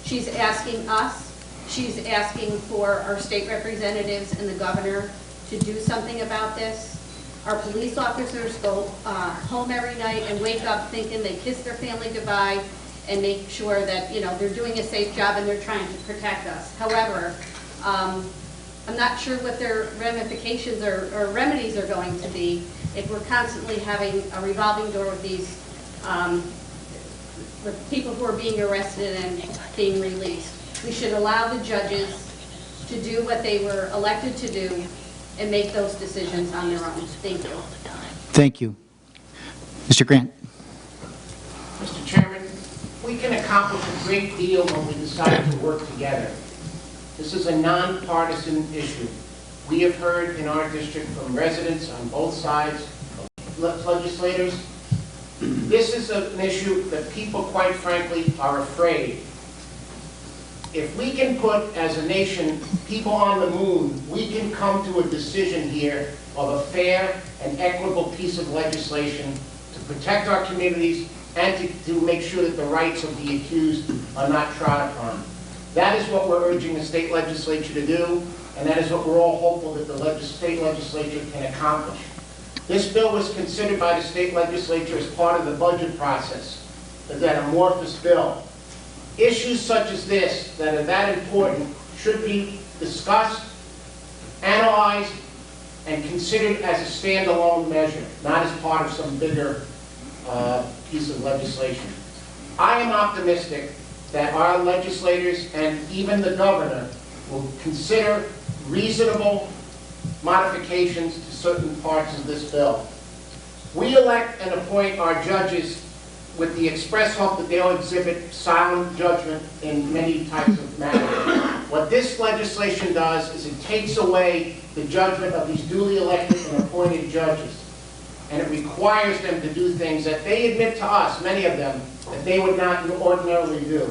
S4: She's asking us, she's asking for our state representatives and the governor to do something about this. Our police officers go home every night and wake up thinking they kissed their family goodbye and make sure that, you know, they're doing a safe job and they're trying to protect us. However, I'm not sure what their ramifications or remedies are going to be if we're constantly having a revolving door with these with people who are being arrested and being released. We should allow the judges to do what they were elected to do and make those decisions on their own. Thank you.
S8: Thank you. Mr. Grant.
S15: Mr. Chairman, we can accomplish a great deal when we decide to work together. This is a nonpartisan issue. We have heard in our district from residents on both sides, legislators. This is an issue that people, quite frankly, are afraid. If we can put, as a nation, people on the moon, we can come to a decision here of a fair and equitable piece of legislation to protect our communities and to make sure that the rights of the accused are not trod upon. That is what we're urging the state legislature to do, and that is what we're all hopeful that the state legislature can accomplish. This bill was considered by the state legislature as part of the budget process, as that amorphous bill. Issues such as this, that are that important, should be discussed, analyzed, and considered as a standalone measure, not as part of some bigger piece of legislation. I am optimistic that our legislators and even the governor will consider reasonable modifications to certain parts of this bill. We elect and appoint our judges with the express hope that they'll exhibit silent judgment in many types of matters. What this legislation does is it takes away the judgment of these duly elected and appointed judges, and it requires them to do things that they admit to us, many of them, that they would not ordinarily do.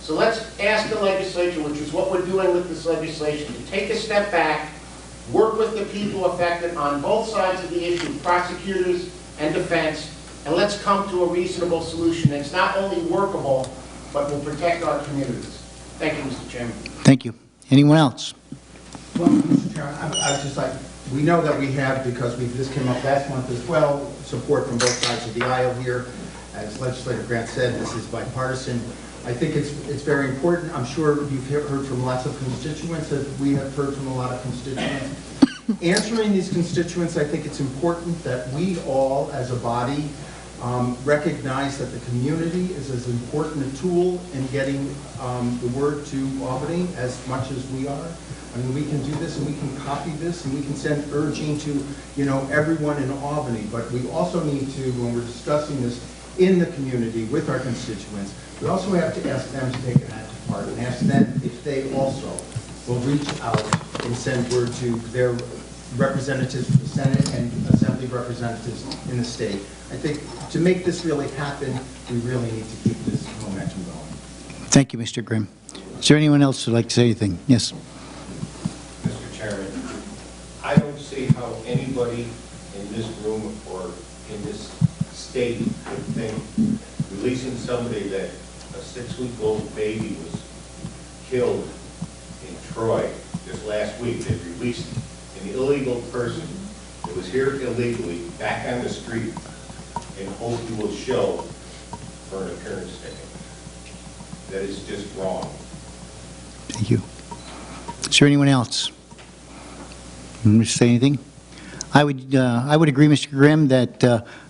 S15: So let's ask the legislature, which is what we're doing with this legislation, to take a step back, work with the people affected on both sides of the issue, prosecutors and defense, and let's come to a reasonable solution that's not only workable, but will protect our communities. Thank you, Mr. Chairman.
S8: Thank you. Anyone else?
S19: Well, Mr. Chairman, I would just like, we know that we have, because this came up last month as well, support from both sides of the aisle here. As Legislator Grant said, this is bipartisan. I think it's very important. I'm sure you've heard from lots of constituents, as we have heard from a lot of constituents. Answering these constituents, I think it's important that we all, as a body, recognize that the community is as important a tool in getting the word to Albany as much as we are. I mean, we can do this and we can copy this and we can send urging to, everyone in Albany. But we also need to, when we're discussing this in the community with our constituents, we also have to ask them to take an active part and ask them if they also will reach out and send word to their representatives in the Senate and Assembly representatives in the state. I think to make this really happen, we really need to keep this momentum going.
S8: Thank you, Mr. Grimm. Is there anyone else who would like to say anything? Yes.
S20: Mr. Chairman, I don't see how anybody in this room or in this state could think releasing somebody that a 6-week-old baby was killed in Troy this last week. They released an illegal person that was here illegally back on the street and hope he will show for an appearance statement. That is just wrong.
S8: Thank you. Is there anyone else? Want to say anything? I would agree, Mr. Grimm, that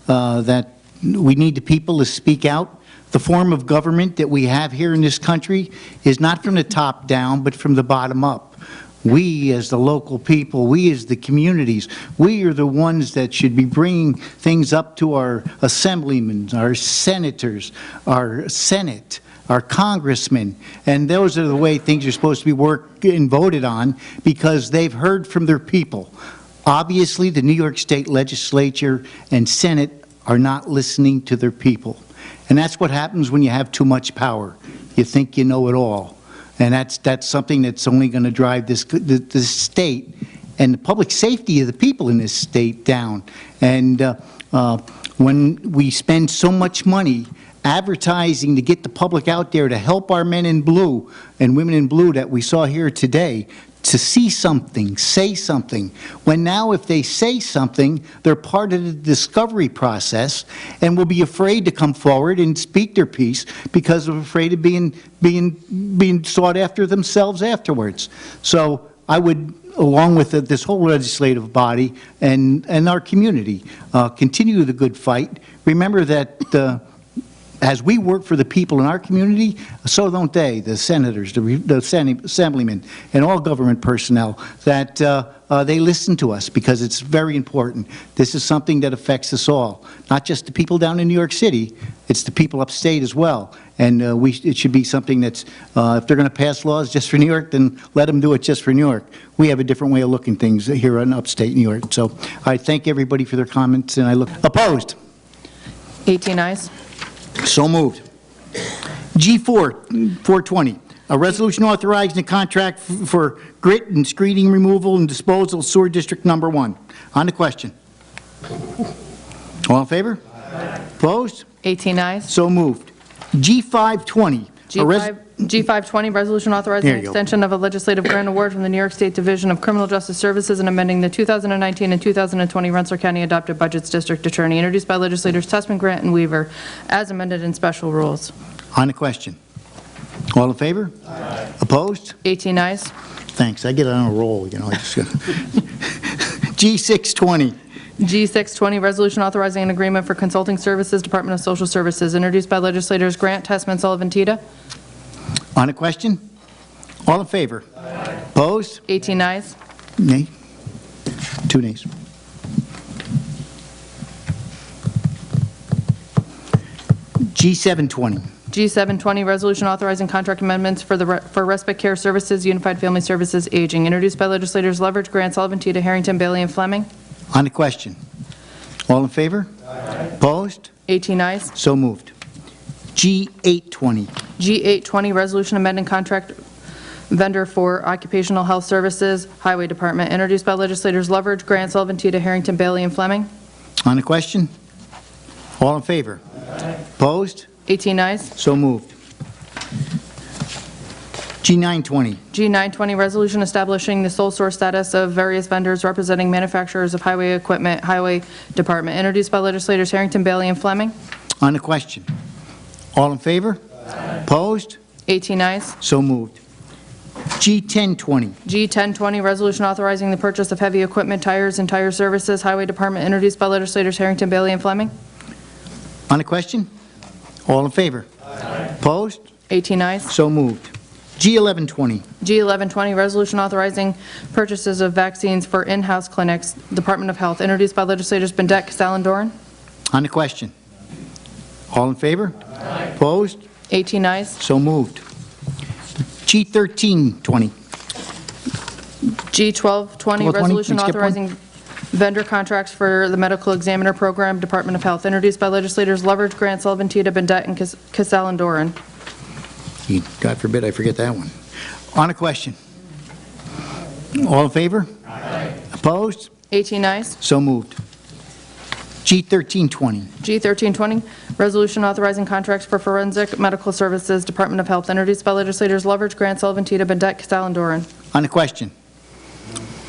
S8: that we need the people to speak out. The form of government that we have here in this country is not from the top down, but from the bottom up. We, as the local people, we as the communities, we are the ones that should be bringing things up to our assemblymen, our senators, our Senate, our congressmen, and those are the way things are supposed to be worked and voted on, because they've heard from their people. Obviously, the New York State Legislature and Senate are not listening to their people. And that's what happens when you have too much power. You think you know it all. And that's something that's only going to drive this state and the public safety of the people in this state down. And when we spend so much money advertising to get the public out there to help our men in blue and women in blue that we saw here today, to see something, say something, when now if they say something, they're part of the discovery process and will be afraid to come forward and speak their piece because they're afraid of being sought after themselves afterwards. So I would, along with this whole legislative body and our community, continue the good fight. Remember that as we work for the people in our community, so don't they, the senators, the assemblymen, and all government personnel, that they listen to us because it's very important. This is something that affects us all, not just the people down in New York City, it's the people upstate as well. And it should be something that's, if they're going to pass laws just for New York, then let them do it just for New York. We have a different way of looking things here in upstate New York. So I thank everybody for their comments, and I look opposed.
S14: 18 ayes.
S8: So moved. G4, 420, a resolution authorizing a contract for grit and screening removal and disposal sewer district number 1. On the question. All in favor? Aye. Opposed?
S14: 18 ayes.
S8: So moved. G520.
S14: G520, resolution authorizing an extension of a legislative grant award from the New York State Division of Criminal Justice Services and amending the 2019 and 2020 Rensselaer County Adopted Budgets District Attorney, introduced by legislators Tessman, Grant, and Weaver, as amended in special rules.
S8: On the question. All in favor? Aye. Opposed?
S14: 18 ayes.
S8: Thanks. I get on a roll, you know. G620.
S14: G620, resolution authorizing an agreement for consulting services, Department of Social Services, introduced by legislators Grant, Tessman, Sullivan, Tita.
S8: On the question? All in favor? Aye. Opposed?
S14: 18 ayes.
S8: Nay. 2 nays. G720.
S14: G720, resolution authorizing contract amendments for respite care services, Unified Family Services, Aging, introduced by legislators Leverage, Grant, Sullivan, Tita, Harrington, Bailey, and Fleming.
S8: On the question. All in favor? Aye. Opposed?
S14: 18 ayes.
S8: So moved. G820.
S14: G820, resolution amending contract vendor for occupational health services, Highway Department, introduced by legislators Leverage, Grant, Sullivan, Tita, Harrington, Bailey, and Fleming.
S8: On the question. All in favor? Aye. Opposed?
S14: 18 ayes.
S8: So moved. G920.
S14: G920, resolution establishing the sole source status of various vendors representing manufacturers of highway equipment, Highway Department, introduced by legislators Harrington, Bailey, and Fleming.
S8: On the question. All in favor? Aye. Opposed?
S14: 18 ayes.
S8: So moved. G1020.
S14: G1020, resolution authorizing the purchase of heavy equipment, tires, and tire services, Highway Department, introduced by legislators Harrington, Bailey, and Fleming.
S8: On the question. All in favor? Aye. Opposed?
S14: 18 ayes.
S8: So moved. G1120.
S14: G1120, resolution authorizing purchases of vaccines for in-house clinics, Department of Health, introduced by legislators Bendet, Casal, and Doran.
S8: On the question. All in favor? Aye. Opposed?
S14: 18 ayes.
S8: So moved. G1320.
S14: G1220, resolution
S8: skip one.
S14: authorizing vendor contracts for the medical examiner program, Department of Health, introduced by legislators Leverage, Grant, Sullivan, Tita, Bendet, and Casal, and Doran.
S8: God forbid I forget that one. On a question. All in favor? Aye. Opposed?
S14: 18 ayes.
S8: So moved. G1320.
S14: G1320, resolution authorizing contracts for forensic medical services, Department of Health, introduced by legislators Leverage, Grant, Sullivan, Tita, Bendet, Casal, and Doran.
S8: On the question.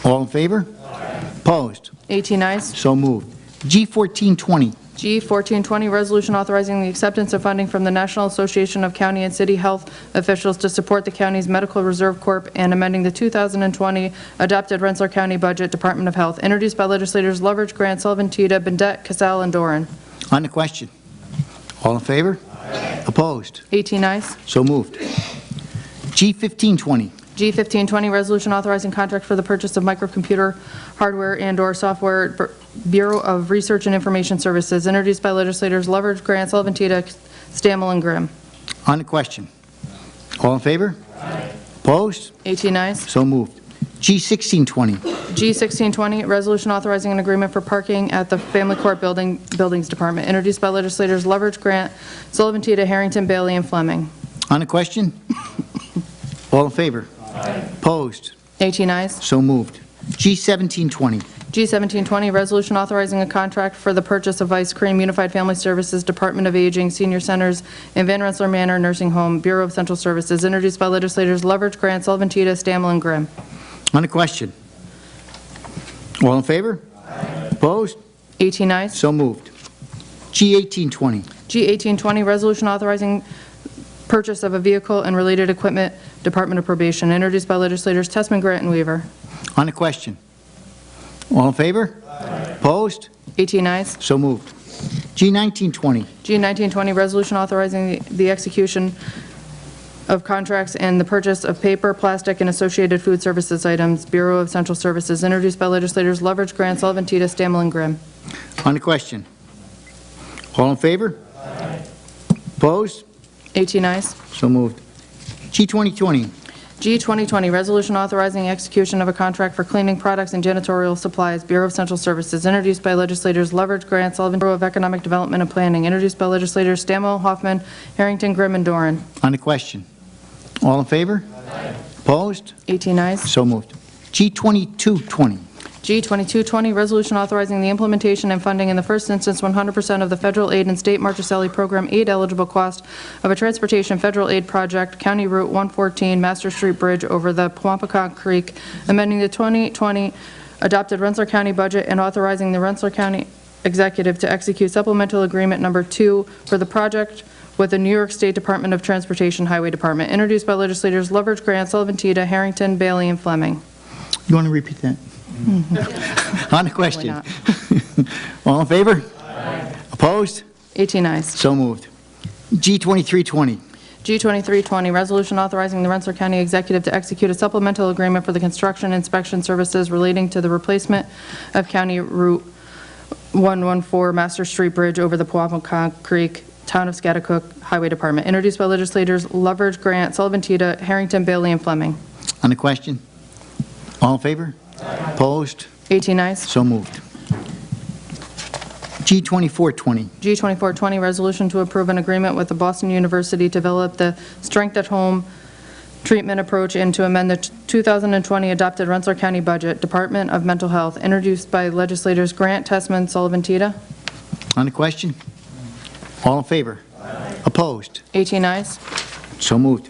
S8: All in favor? Aye. Opposed?
S14: 18 ayes.
S8: So moved. G1420.
S14: G1420, resolution authorizing the acceptance of funding from the National Association of County and City Health Officials to support the county's Medical Reserve Corp. And amending the 2020 adopted Rensselaer County budget, Department of Health, introduced by legislators Leverage, Grant, Sullivan, Tita, Bendet, Casal, and Doran.
S8: On the question. All in favor? Aye. Opposed?
S14: 18 ayes.
S8: So moved. G1520.
S14: G1520, resolution authorizing contract for the purchase of microcomputer hardware and/or software, Bureau of Research and Information Services, introduced by legislators Leverage, Grant, Sullivan, Tita, Stammel, and Grimm.
S8: On the question. All in favor? Aye. Opposed?
S14: 18 ayes.
S8: So moved. G1620.
S14: G1620, resolution authorizing an agreement for parking at the Family Court Buildings Department, introduced by legislators Leverage, Grant, Sullivan, Tita, Harrington, Bailey, and Fleming.
S8: On the question. All in favor?
S14: Aye.
S8: Opposed?
S14: 18 ayes.
S8: So moved. G1720.
S14: G1720, resolution authorizing a contract for the purchase of ice cream, Unified Family Services, Department of Aging, Senior Centers, and Van Rensselaer Manor Nursing Home, Bureau of Central Services, introduced by legislators Leverage, Grant, Sullivan, Tita, Stammel, and Grimm.
S8: On the question. All in favor? Aye. Opposed?
S14: 18 ayes.
S8: So moved. G1820.
S14: G1820, resolution authorizing purchase of a vehicle and related equipment, Department of Probation, introduced by legislators Tessman, Grant, and Weaver.
S8: On the question. All in favor? Aye. Opposed?
S14: 18 ayes.
S8: So moved. G1920.
S14: G1920, resolution authorizing the execution of contracts and the purchase of paper, plastic, and associated food services items, Bureau of Central Services, introduced by legislators Loveridge, Grant, Sullivan, Tita, Stammel, and Grimm.
S8: On the question. All in favor? Aye. Opposed?
S14: 18 ayes.
S8: So moved. G2020.
S14: G2020, resolution authorizing execution of a contract for cleaning products and janitorial supplies, Bureau of Central Services, introduced by legislators Loveridge, Grant, Sullivan, Bureau of Economic Development and Planning, introduced by legislators Stammel, Hoffman, Harrington, Grimm, and Doran.
S8: On the question. All in favor? Aye. Opposed?
S14: 18 ayes.
S8: So moved. G2220.
S14: G2220, resolution authorizing the implementation and funding in the first instance 100% of the federal aid and state Marchicelli program aid eligible cost of a transportation federal aid project, County Route 114, Master Street Bridge over the Pawampatuck Creek, amending the 2020 adopted Rensselaer County budget and authorizing the Rensselaer County executive to execute supplemental agreement number 2 for the project with the New York State Department of Transportation Highway Department, introduced by legislators Loveridge, Grant, Sullivan, Tita, Harrington, Bailey, and Fleming.
S8: You want to repeat that? On the question. All in favor? Aye. Opposed?
S14: 18 ayes.
S8: So moved. G2320.
S14: G2320, resolution authorizing the Rensselaer County Executive to execute a supplemental agreement for the construction inspection services relating to the replacement of County Route 114 Master Street Bridge over the Pawampatuck Creek, Town of Scotticook Highway Department, introduced by legislators Loveridge, Grant, Sullivan, Tita, Harrington, Bailey, and Fleming.
S8: On the question. All in favor? Aye. Opposed?
S14: 18 ayes.
S8: So moved. G2420.
S14: G2420, resolution to approve an agreement with the Boston University to develop the Strength at Home treatment approach and to amend the 2020 adopted Rensselaer County budget, Department of Mental Health, introduced by legislators Grant, Tessman, Sullivan, Tita.
S8: On the question. All in favor? Aye. Opposed?
S14: 18 ayes.
S8: So moved.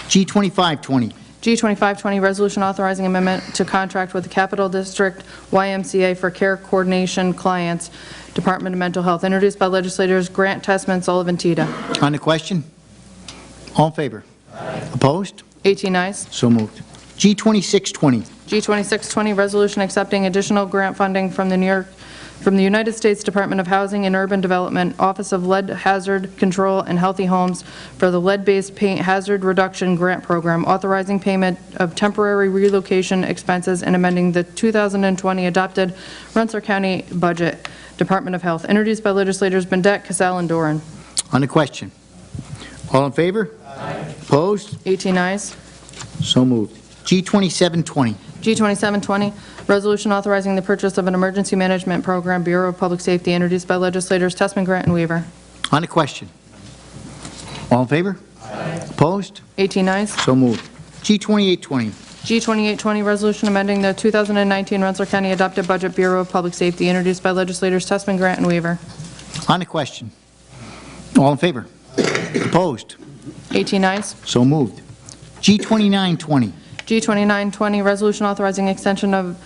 S8: G2520.
S14: G2520, resolution authorizing amendment to contract with the Capital District YMCA for care coordination clients, Department of Mental Health, introduced by legislators Grant, Tessman, Sullivan, Tita.
S8: On the question. All in favor? Aye. Opposed?
S14: 18 ayes.
S8: So moved. G2620.
S14: G2620, resolution accepting additional grant funding from the United States Department of Housing and Urban Development, Office of Lead Hazard Control and Healthy Homes for the lead-based paint hazard reduction grant program, authorizing payment of temporary relocation expenses and amending the 2020 adopted Rensselaer County budget, Department of Health, introduced by legislators Bendet, Casal, and Doran.
S8: On the question. All in favor? Aye. Opposed?
S14: 18 ayes.
S8: So moved. G2720.
S14: G2720, resolution authorizing the purchase of an emergency management program, Bureau of Public Safety, introduced by legislators Tessman, Grant, and Weaver.
S8: On the question. All in favor? Aye. Opposed?
S14: 18 ayes.
S8: So moved. G2820.
S14: G2820, resolution amending the 2019 Rensselaer County adopted budget, Bureau of Public Safety, introduced by legislators Tessman, Grant, and Weaver.
S8: On the question. All in favor? Opposed?
S14: 18 ayes.
S8: So moved. G2920.
S14: G2920, resolution authorizing extension of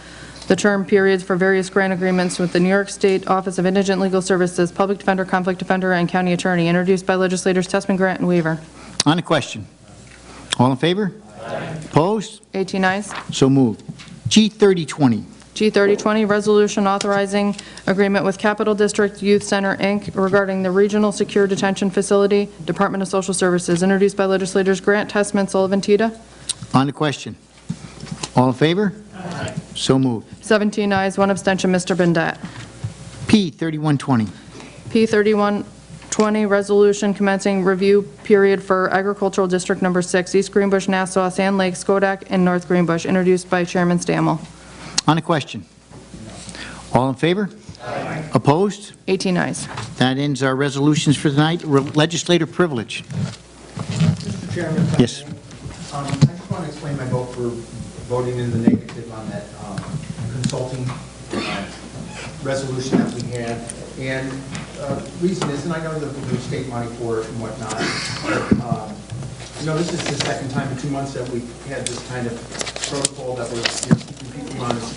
S14: the term periods for various grant agreements with the New York State Office of Indigent Legal Services, Public Defender, Conflict Defender, and County Attorney, introduced by legislators Tessman, Grant, and Weaver.
S8: On the question. All in favor? Aye. Opposed?
S14: 18 ayes.
S8: So moved. G3020.
S14: G3020, resolution authorizing agreement with Capital District Youth Center, Inc. regarding the Regional Secure Detention Facility, Department of Social Services, introduced by legislators Grant, Tessman, Sullivan, Tita.
S8: On the question. All in favor? Aye. So moved.
S14: 17 ayes, 1 abstention, Mr. Bendet.
S8: P3120.
S14: P3120, resolution commencing review period for Agricultural District Number 6, East Greenbush, Nassau, Sand Lake, Schodack, and North Greenbush, introduced by Chairman Stammel.
S8: On the question. All in favor? Aye. Opposed?
S14: 18 ayes.
S8: That ends our resolutions for tonight. Legislative privilege.
S19: Mr. Chairman?
S8: Yes.
S19: I just want to explain my vote for voting in the negative on that consulting resolution that we had. And reason is, and I know that there's state money for it and whatnot, but, this is the second time in 2 months that we've had this kind of protocol that we're keeping people on as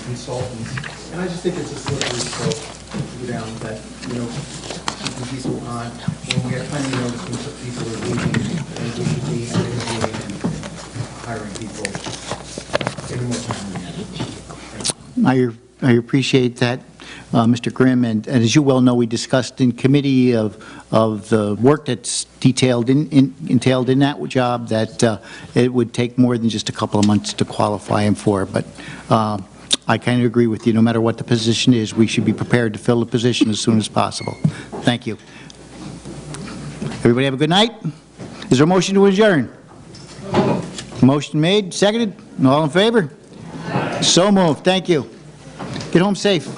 S19: consultants. And I just think it's a slippery slope to go down that, keeping people on when we have plenty of notice when people are leaving, and we should be interviewing and hiring people, giving more time.
S8: I appreciate that. Mr. Grimm, and as you well know, we discussed in committee of the work that's entailed in that job, that it would take more than just a couple of months to qualify him for. But I kind of agree with you. No matter what the position is, we should be prepared to fill the position as soon as possible. Thank you. Everybody have a good night. Is there a motion to adjourn? Motion made, seconded. All in favor? So moved. Thank you. Get home safe.